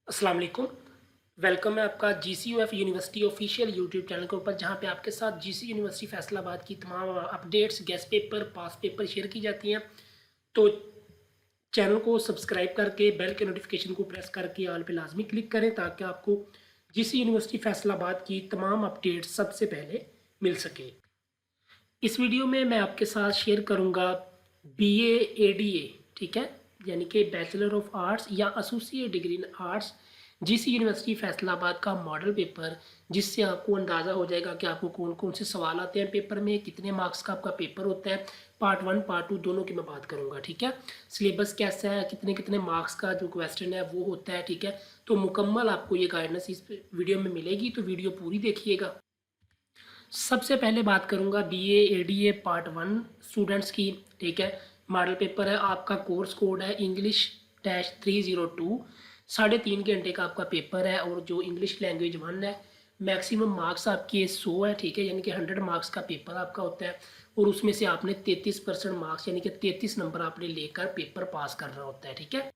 अस्सलाम वालेकुम। वेलकम है आपका GCUF university official YouTube channel के ऊपर, जहां पे आपके साथ GC यूनिवर्सिटी फैसलाबाद की तमाम अपडेट्स, गेस्ट पेपर, पास पेपर शेयर की जाती हैं। तो चैनल को सब्सक्राइब करके बेल के नोटिफिकेशन को प्रेस करके ऑल पे लाजमी क्लिक करें, ताकि आपको GC यूनिवर्सिटी फैसलाबाद की तमाम अपडेट्स सबसे पहले मिल सके। इस वीडियो में मैं आपके साथ शेयर करूंगा BA ADA, ठीक है, यानी कि बैचलर ऑफ आर्ट्स या associate degree in arts, GC university Faisalabad का मॉडल पेपर, जिससे आपको अंदाज़ा हो जाएगा कि आपको कौन कौन से सवाल आते हैं पेपर में, कितने मार्क्स का आपका पेपर होता है। पार्ट 1 पार्ट 2 दोनों की मैं बात करूंगा, ठीक है। सिलेबस कैसा है, कितने कितने मार्क्स का जो क्वेश्चन है वो होता है, ठीक है। तो मुकम्मल आपको ये गाइडेंस इस वीडियो में मिलेगी, तो वीडियो पूरी देखिएगा। सबसे पहले बात करूंगा BA ADA पार्ट 1 स्टूडेंट्स की, ठीक है। मॉडल पेपर है, आपका कोर्स कोड है English-302। 3.5 घंटे का आपका पेपर है, और जो इंग्लिश लैंग्वेज 1 है, मैक्सिमम मार्क्स आपके 100 है, ठीक है, यानी कि 100 मार्क्स का पेपर आपका होता है। और उसमें से आपने 33% मार्क्स यानी कि 33 नंबर आपने लेकर पेपर पास करना होता है, ठीक है।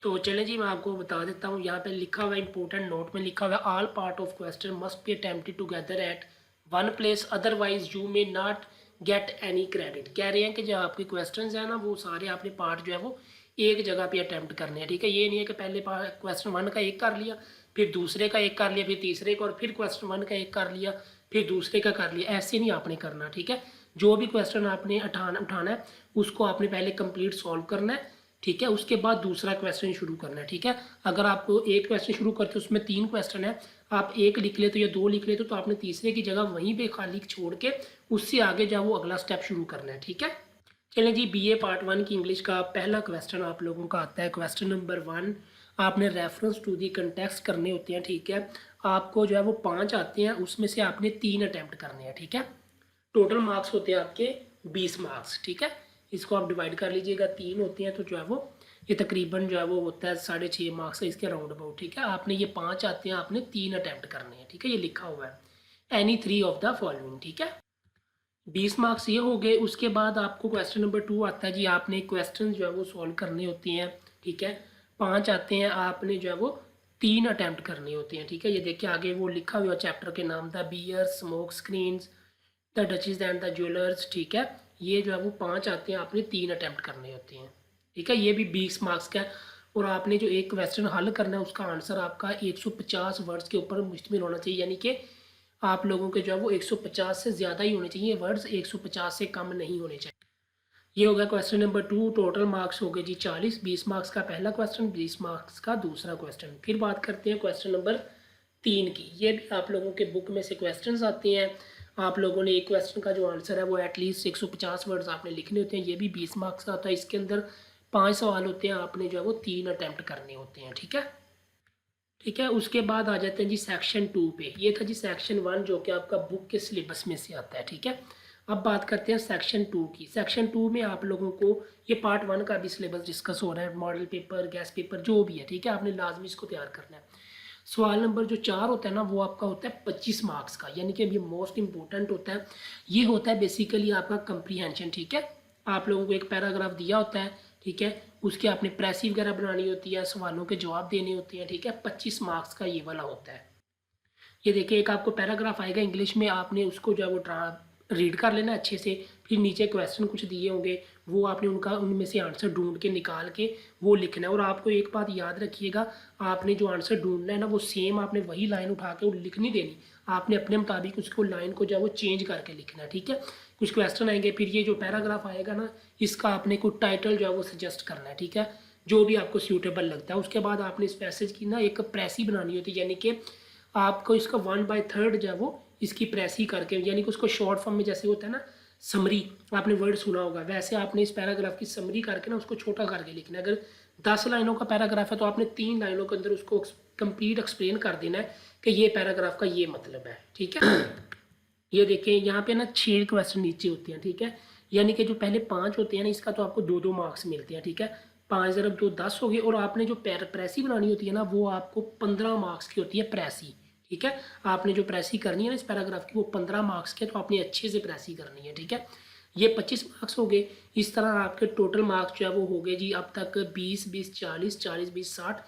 तो चलें जी, मैं आपको बता देता हूँ। यहाँ पे लिखा हुआ है, इंपॉर्टेंट नोट में लिखा हुआ है, all part of question must be attempted together at one place, otherwise you may not get any credit. कह रहे हैं कि जो आपके क्वेश्चन हैं ना, वो सारे आपने पार्ट जो है वो एक जगह पे अटैम्प्ट करने हैं, ठीक है। ये नहीं है कि पहले क्वेश्चन 1 का एक कर लिया, फिर दूसरे का एक कर लिया, फिर तीसरे का, और फिर क्वेश्चन 1 का एक कर लिया, फिर दूसरे का कर लिया। ऐसे नहीं आपने करना, ठीक है। जो भी क्वेश्चन आपने उठाना है, उसको आपने पहले कंप्लीट सॉल्व करना है, ठीक है। उसके बाद दूसरा क्वेश्चन शुरू करना है, ठीक है। अगर आपको एक क्वेश्चन शुरू करते हो, उसमें 3 क्वेश्चन है, आप एक लिख लेते हो या 2 लिख लेते हो, तो आपने तीसरे की जगह वहीं पे खाली छोड़ के उससे आगे जाओ, वो अगला स्टेप शुरू करना है, ठीक है। चलें जी, BA पार्ट 1 की इंग्लिश का पहला क्वेश्चन आप लोगों का आता है, क्वेश्चन नंबर 1। आपने रेफरेंस टू दी कंटेक्स्ट करने होते हैं, ठीक है। आपको जो है वो 5 आते हैं, उसमें से आपने 3 अटैम्प्ट करने हैं, ठीक है। टोटल मार्क्स होते हैं आपके 20 मार्क्स, ठीक है। इसको आप डिवाइड कर लीजिएगा, 3 होते हैं, तो जो है वो ये तकरीबन जो है वो होता है 6.5 मार्क्स है इसके राउंड अबाउट, ठीक है। आपने ये 5 आते हैं, आपने 3 अटैम्प्ट करने हैं, ठीक है। ये लिखा हुआ है एनी 3 ऑफ द फॉलोइंग, ठीक है। 20 मार्क्स ये हो गए। उसके बाद आपको क्वेश्चन नंबर 2 आता है जी, आपने क्वेश्चन जो है वो सॉल्व करने होते हैं, ठीक है। 5 आते हैं, आपने जो है वो 3 अटैम्प्ट करने होते हैं, ठीक है। ये देखिए आगे वो लिखा हुआ चैप्टर के नाम, the bear smoke screens, the duchess and the jewellers, ठीक है। ये जो है वो 5 आते हैं, आपने 3 अटैम्प्ट करने होते हैं, ठीक है। ये भी 20 मार्क्स का है। और आपने जो एक क्वेश्चन हल करना है, उसका आंसर आपका 150 वर्ड्स के ऊपर मुश्तमिल होना चाहिए, यानी कि आप लोगों के जो है वो 150 से ज़्यादा ही होने चाहिए वर्ड्स, 150 से कम नहीं होने चाहिए। ये हो गया क्वेश्चन नंबर 2। टोटल मार्क्स हो गए जी 40। 20 मार्क्स का पहला क्वेश्चन, 20 मार्क्स का दूसरा क्वेश्चन। फिर बात करते हैं क्वेश्चन नंबर 3 की। ये भी आप लोगों के बुक में से क्वेश्चन आते हैं। आप लोगों ने एक क्वेश्चन का जो आंसर है वो एटलीस्ट 150 वर्ड्स आपने लिखने होते हैं। ये भी 20 मार्क्स का होता है। इसके अंदर 5 सवाल होते हैं, आपने जो है वो 3 अटैम्प्ट करने होते हैं, ठीक है। ठीक है, उसके बाद आ जाते हैं जी सेक्शन 2 पे। ये था जी सेक्शन 1, जो कि आपका बुक के सिलेबस में से आता है, ठीक है। अब बात करते हैं सेक्शन 2 की। सेक्शन 2 में आप लोगों को ये पार्ट 1 का भी सिलेबस डिस्कस हो रहा है, मॉडल पेपर, गैस पेपर, जो भी है, ठीक है। आपने लाजमी इसको तैयार करना है। सवाल नंबर जो 4 होता है ना, वो आपका होता है 25 मार्क्स का, यानी कि ये मोस्ट इंपॉर्टेंट होता है। ये होता है बेसिकली आपका कंप्रीहेंशन, ठीक है। आप लोगों को एक पैराग्राफ दिया होता है, ठीक है। उसके आपने प्रेसी वगैरह बनानी होती है, सवालों के जवाब देने होते हैं, ठीक है। 25 मार्क्स का ये वाला होता है। ये देखिए, एक आपको पैराग्राफ आएगा इंग्लिश में, आपने उसको जो है वो रीड कर लेना अच्छे से। फिर नीचे क्वेश्चन कुछ दिए होंगे, वो आपने उनमें से आंसर ढूंढ के निकाल के वो लिखना है। और आपको एक बात याद रखिएगा, आपने जो आंसर ढूंढना है ना, वो सेम आपने वही लाइन उठा के वो लिखनी देनी। आपने अपने मुताबिक उसको लाइन को जो है वो चेंज करके लिखना है, ठीक है। कुछ क्वेश्चन आएंगे, फिर ये जो पैराग्राफ आएगा ना, इसका आपने कोई टाइटल जो है वो सजेस्ट करना है, ठीक है, जो भी आपको सूटेबल लगता है। उसके बाद आपने इस पैसेज की ना एक प्रेसी बनानी होती है, यानी कि आपको इसका 1/3 जो है वो इसकी प्रेस ही करके, यानी कि उसको शॉर्ट फॉर्म में जैसे होता है ना समरी, आपने वर्ड सुना होगा, वैसे आपने इस पैराग्राफ की समरी करके ना उसको छोटा करके लिखना है। अगर 10 लाइनों का पैराग्राफ है, तो आपने 3 लाइनों के अंदर उसको कंप्लीट एक्सप्लेन कर देना है कि ये पैराग्राफ का ये मतलब है, ठीक है। ये देखिए यहाँ पे ना 6 क्वेश्चन नीचे होते हैं, ठीक है। यानी कि जो पहले 5 होते हैं ना, इसका तो आपको 2-2 मार्क्स मिलते हैं, ठीक है। 5 ज़रब 2 10 हो गए। और आपने जो प्रेसी बनानी होती है ना, वो आपको 15 मार्क्स की होती है प्रेसी, ठीक है। आपने जो प्रेसी करनी है ना इस पैराग्राफ की, वो 15 मार्क्स की है, तो आपने अच्छे से प्रेसी करनी है, ठीक है। ये 25 मार्क्स हो गए। इस तरह आपके टोटल मार्क्स जो है वो हो गए जी अब तक 20 20 40 40 20 60।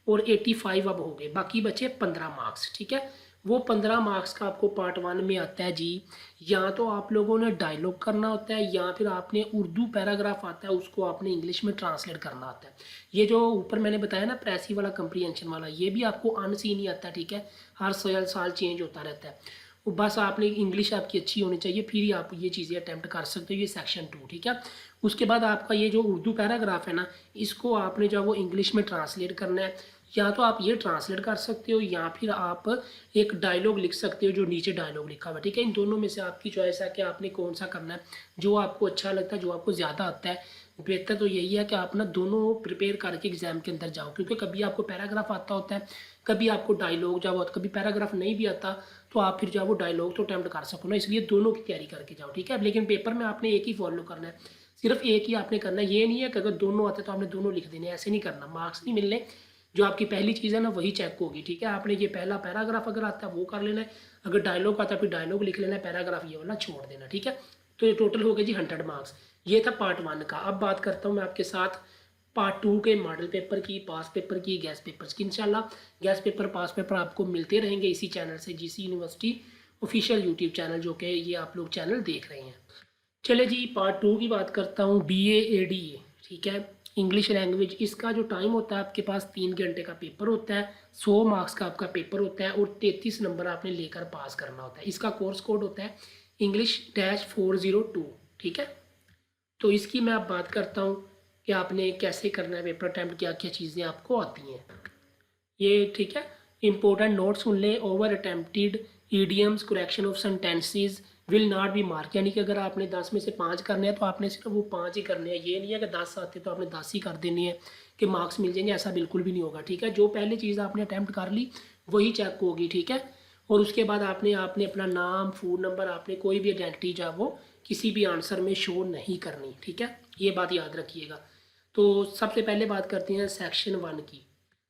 और 85 अब हो गए, बाकी बचे 15 मार्क्स। ठीक है, वो 15 मार्क्स का आपको पार्ट 1 में आता है जी। या तो आप लोगों ने डायलॉग करना होता है या फिर आपने उर्दू पैराग्राफ आता है उसको आपने इंग्लिश में ट्रांसलेट करना होता है। ये जो ऊपर मैंने बताया ना प्रेसी वाला, कंप्रीहेंशन वाला, ये भी आपको अनसीन ही आता है। ठीक है, हर साल चेंज होता रहता है। वो बस आपने इंग्लिश आपकी अच्छी होनी चाहिए, फिर ही आप ये चीज़ें अटैम्प्ट कर सकते हो। ये सेक्शन 2। ठीक है, उसके बाद आपका ये जो उर्दू पैराग्राफ है ना, इसको आपने जो वो इंग्लिश में ट्रांसलेट करना है। या तो आप ये ट्रांसलेट कर सकते हो या फिर आप एक डायलॉग लिख सकते हो जो नीचे डायलॉग लिखा हुआ है। ठीक है, इन दोनों में से आपकी चॉइस है कि आपने कौन सा करना है, जो आपको अच्छा लगता है, जो आपको ज़्यादा आता है। बेहतर तो यही है कि आप ना दोनों प्रिपेयर करके एग्जाम के अंदर जाओ, क्योंकि कभी आपको पैराग्राफ आता होता है, कभी आपको डायलॉग जब होता, कभी पैराग्राफ नहीं भी आता, तो आप फिर जो वो डायलॉग तो अटैम्प्ट कर सको ना, इसलिए दोनों की तैयारी करके जाओ। ठीक है, लेकिन पेपर में आपने एक ही फॉलो करना है, सिर्फ एक ही आपने करना है। ये नहीं है कि अगर दोनों आते तो आपने दोनों लिख देने, ऐसे नहीं करना, मार्क्स नहीं मिलने। जो आपकी पहली चीज़ है ना वही चेक होगी। ठीक है, आपने ये पहला पैराग्राफ अगर आता है वो कर लेना है, अगर डायलॉग आता है फिर डायलॉग लिख लेना है, पैराग्राफ ये वाला छोड़ देना। ठीक है, तो ये टोटल हो गया जी 100 मार्क्स। ये था पार्ट 1 का। अब बात करता हूँ मैं आपके साथ पार्ट 2 के मॉडल पेपर की, पास पेपर की, गैस पेपर्स की। इंशाल्लाह गैस पेपर, पास पेपर आपको मिलते रहेंगे इसी चैनल से, GC university official YouTube channel, जो कि ये आप लोग चैनल देख रहे हैं। चले जी, पार्ट 2 की बात करता हूँ, BA ठीक है, इंग्लिश लैंग्वेज। इसका जो टाइम होता है आपके पास 3 घंटे का पेपर होता है, 100 मार्क्स का आपका पेपर होता है और 33 नंबर आपने लेकर पास करना होता है। इसका कोर्स कोड होता है English-402। ठीक है, तो इसकी मैं अब बात करता हूँ कि आपने कैसे करना है पेपर अटैम्प्ट, क्या क्या चीज़ें आपको आती हैं ये। ठीक है, इंपॉर्टेंट नोट्स सुन लें। Over attempted idioms, correction of sentences will not be mark, यानी कि अगर आपने 10 में से 5 करने हैं तो आपने सिर्फ वो 5 ही करने हैं। ये नहीं है कि 10 आते तो आपने 10 ही कर देनी है कि मार्क्स मिल जाएंगे, ऐसा बिल्कुल भी नहीं होगा। ठीक है, जो पहले चीज़ आपने अटैम्प्ट कर ली वही चेक होगी। ठीक है, और उसके बाद आपने आपने अपना नाम, फ़ोन नंबर, आपने कोई भी आइडेंटिटी जो वो किसी भी आंसर में शो नहीं करनी। ठीक है, ये बात याद रखिएगा। तो सबसे पहले बात करते हैं सेक्शन 1 की।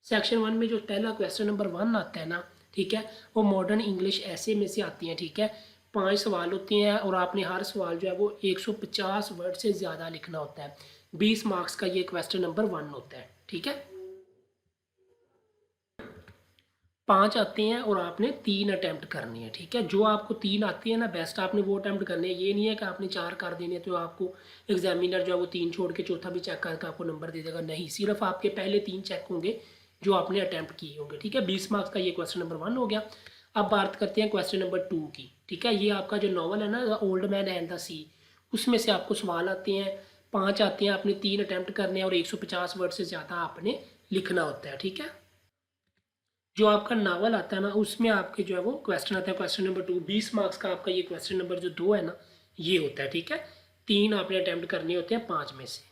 सेक्शन 1 में जो पहला क्वेश्चन नंबर 1 आता है ना, ठीक है, वो मॉडर्न इंग्लिश ऐसे में से आती हैं। ठीक है, 5 सवाल होते हैं और आपने हर सवाल जो है वो 150 वर्ड से ज़्यादा लिखना होता है। 20 मार्क्स का ये क्वेश्चन नंबर 1 होता है। ठीक है, 5 आते हैं और आपने 3 अटैम्प्ट करनी है। ठीक है, जो आपको 3 आती है ना, बेस्ट आपने वो अटैम्प्ट करने हैं। ये नहीं है कि आपने 4 कर देने तो आपको एग्जामिनर जो है वो 3 छोड़ के चौथा भी चेक करके आपको नंबर दे देगा। नहीं, सिर्फ आपके पहले 3 चेक होंगे जो आपने अटैम्प्ट किए होंगे। ठीक है, 20 मार्क्स का ये क्वेश्चन नंबर 1 हो गया। अब बात करते हैं क्वेश्चन नंबर 2 की। ठीक है, ये आपका जो नॉवल है ना, the old man and the sea, उसमें से आपको सवाल आते हैं, 5 आते हैं, आपने 3 अटैम्प्ट करने हैं और 150 वर्ड से ज़्यादा आपने लिखना होता है। ठीक है, जो आपका नावल आता है ना, उसमें आपके जो है वो क्वेश्चन आता है क्वेश्चन नंबर 2, 20 मार्क्स का आपका ये क्वेश्चन नंबर जो 2 है ना, ये होता है। ठीक है, 3 आपने अटैम्प्ट करने होते हैं 5 में से।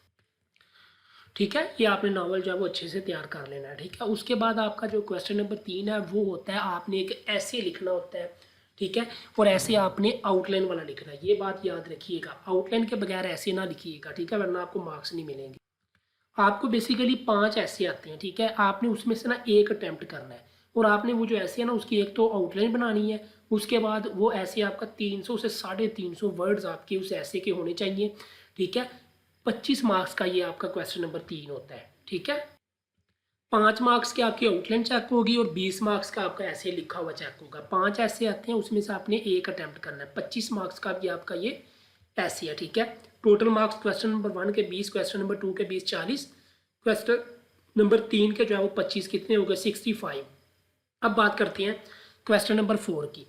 ठीक है, ये आपने नावल जो है वो अच्छे से तैयार कर लेना है। ठीक है, उसके बाद आपका जो क्वेश्चन नंबर 3 है वो होता है, आपने एक ऐसे लिखना होता है। ठीक है, और ऐसे आपने आउटलाइन वाला लिखना है। ये बात याद रखिएगा, आउटलाइन के बगैर ऐसे ना लिखिएगा। ठीक है, वरना आपको मार्क्स नहीं मिलेंगे। आपको बेसिकली 5 ऐसे आते हैं। ठीक है, आपने उसमें से ना एक अटैम्प्ट करना है और आपने वो जो ऐसे है ना उसकी एक तो आउटलाइन बनानी है। उसके बाद वो ऐसे आपका 300 से 350 वर्ड्स आपके उस ऐसे के होने चाहिए। ठीक है, 25 मार्क्स का ये आपका क्वेश्चन नंबर 3 होता है। ठीक है, 5 मार्क्स की आपकी आउटलाइन चेक होगी और 20 मार्क्स का आपका ऐसे लिखा हुआ चेक होगा। 5 ऐसे आते हैं, उसमें से आपने एक अटैम्प्ट करना है। 25 मार्क्स का भी आपका ये ऐसे है। ठीक है, टोटल मार्क्स क्वेश्चन नंबर 1 के 20, क्वेश्चन नंबर 2 के 20, 40, क्वेश्चन नंबर 3 के जो है वो 25, कितने हो गए 65। अब बात करते हैं क्वेश्चन नंबर 4 की,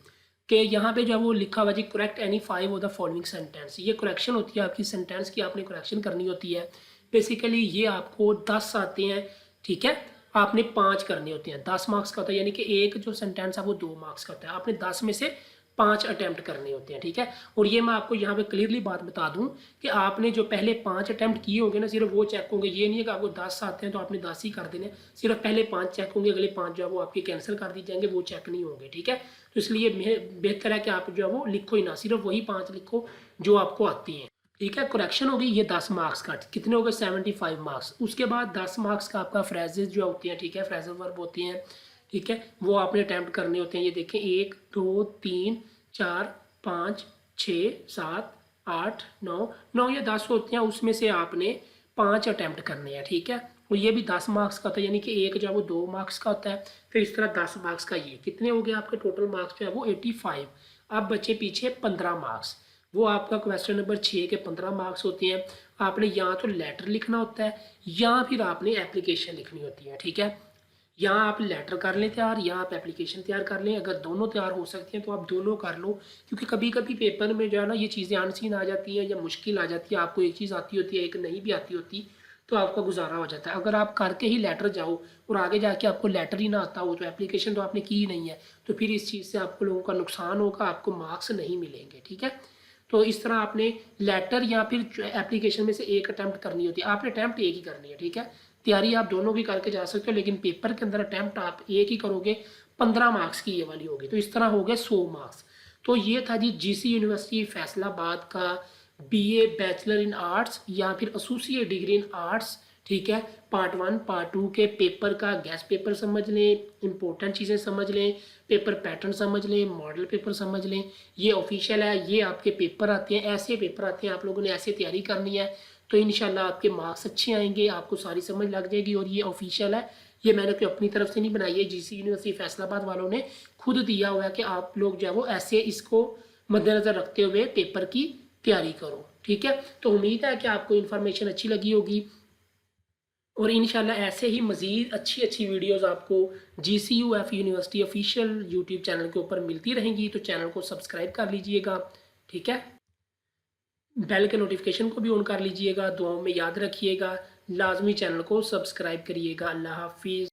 कि यहाँ पे जो है वो लिखा हुआ जी, correct any 5 of the following sentence. ये करेक्शन होती है आपकी सेंटेंस की, आपने करेक्शन करनी होती है। बेसिकली ये आपको 10 आते हैं। ठीक है, आपने 5 करने होते हैं। 10 मार्क्स का होता है, यानी कि एक जो सेंटेंस है वो 2 मार्क्स का होता है। आपने 10 में से 5 अटैम्प्ट करने होते हैं। ठीक है, और ये मैं आपको यहाँ पे क्लियरली बात बता दूं कि आपने जो पहले 5 अटैम्प्ट किए होंगे ना, सिर्फ वो चेक होंगे। ये नहीं है कि आपको 10 आते हैं तो आपने 10 ही कर देने, सिर्फ पहले 5 चेक होंगे, अगले 5 जो है वो आपके कैंसिल कर दिए जाएंगे, वो चेक नहीं होंगे। ठीक है, तो इसलिए बेहतर है कि आप जो है वो लिखो ही ना, सिर्फ वही 5 लिखो जो आपको आती हैं। ठीक है, करेक्शन होगी ये 10 मार्क्स का, कितने हो गए 75 मार्क्स। उसके बाद 10 मार्क्स का आपका फ्रेजेस जो होती हैं, ठीक है, फ्रेजल वर्ब होती हैं। ठीक है, वो आपने अटैम्प्ट करने होते हैं। ये देखें, 1 2 3 4 5 6 7 8 9 9 या 10 होते हैं, उसमें से आपने 5 अटैम्प्ट करने हैं। ठीक है, और ये भी 10 मार्क्स का होता है, यानी कि एक जो है वो 2 मार्क्स का होता है। फिर इस तरह 10 मार्क्स का, ये कितने हो गए आपके टोटल मार्क्स जो है वो 85। अब बचे पीछे 15 मार्क्स, वो आपका क्वेश्चन नंबर 6 के 15 मार्क्स होते हैं। आपने या तो लेटर लिखना होता है या फिर आपने एप्लीकेशन लिखनी होती है, ठीक है। यहाँ आप लेटर कर लें तैयार, या आप एप्लीकेशन तैयार कर लें। अगर दोनों तैयार हो सकते हैं तो आप दोनों कर लो, क्योंकि कभी कभी पेपर में जो है ना ये चीज़ें अनसीन आ जाती हैं या मुश्किल आ जाती है। आपको एक चीज़ आती होती है, एक नहीं भी आती होती, तो आपका गुजारा हो जाता है। अगर आप करके ही लेटर जाओ और आगे जाके आपको लेटर ही ना आता हो, तो एप्लीकेशन तो आपने की ही नहीं है, तो फिर इस चीज़ से आपको लोगों का नुकसान होगा, आपको मार्क्स नहीं मिलेंगे, ठीक है। तो इस तरह आपने लेटर या फिर एप्लीकेशन में से एक अटैम्प्ट करनी होती है। आपने अटैम्प्ट एक ही करनी है, ठीक है। तैयारी आप दोनों भी करके जा सकते हो, लेकिन पेपर के अंदर अटैम्प्ट आप एक ही करोगे। 15 मार्क्स की ये वाली होगी, तो इस तरह हो गए 100 मार्क्स। तो ये था जी जीसी यूनिवर्सिटी फैसलाबाद का बीए बैचलर इन आर्ट्स या फिर एसोसिएट डिग्री इन आर्ट्स, ठीक है। पार्ट 1 पार्ट 2 के पेपर का गैस पेपर समझ लें, इंपॉर्टेंट चीज़ें समझ लें, पेपर पैटर्न समझ लें, मॉडल पेपर समझ लें। ये ऑफिशियल है, ये आपके पेपर आते हैं, ऐसे पेपर आते हैं, आप लोगों ने ऐसे तैयारी करनी है, तो इंशाल्लाह आपके मार्क्स अच्छे आएंगे, आपको सारी समझ लग जाएगी। और ये ऑफिशियल है, ये मैंने कोई अपनी तरफ से नहीं बनाई है, जीसी यूनिवर्सिटी फैसलाबाद वालों ने खुद दिया हुआ है कि आप लोग जो है वो ऐसे इसको मद्देनज़र रखते हुए पेपर की तैयारी करो, ठीक है। तो उम्मीद है कि आपको इन्फॉर्मेशन अच्छी लगी होगी, और इंशाल्लाह ऐसे ही मज़ीद अच्छी अच्छी वीडियोस आपको GCUF university official YouTube channel के ऊपर मिलती रहेंगी। तो चैनल को सब्सक्राइब कर लीजिएगा, ठीक है। बेल के नोटिफिकेशन को भी ऑन कर लीजिएगा। दुआओं में याद रखिएगा, लाजमी चैनल को सब्सक्राइब करिएगा। अल्लाह हाफिज़।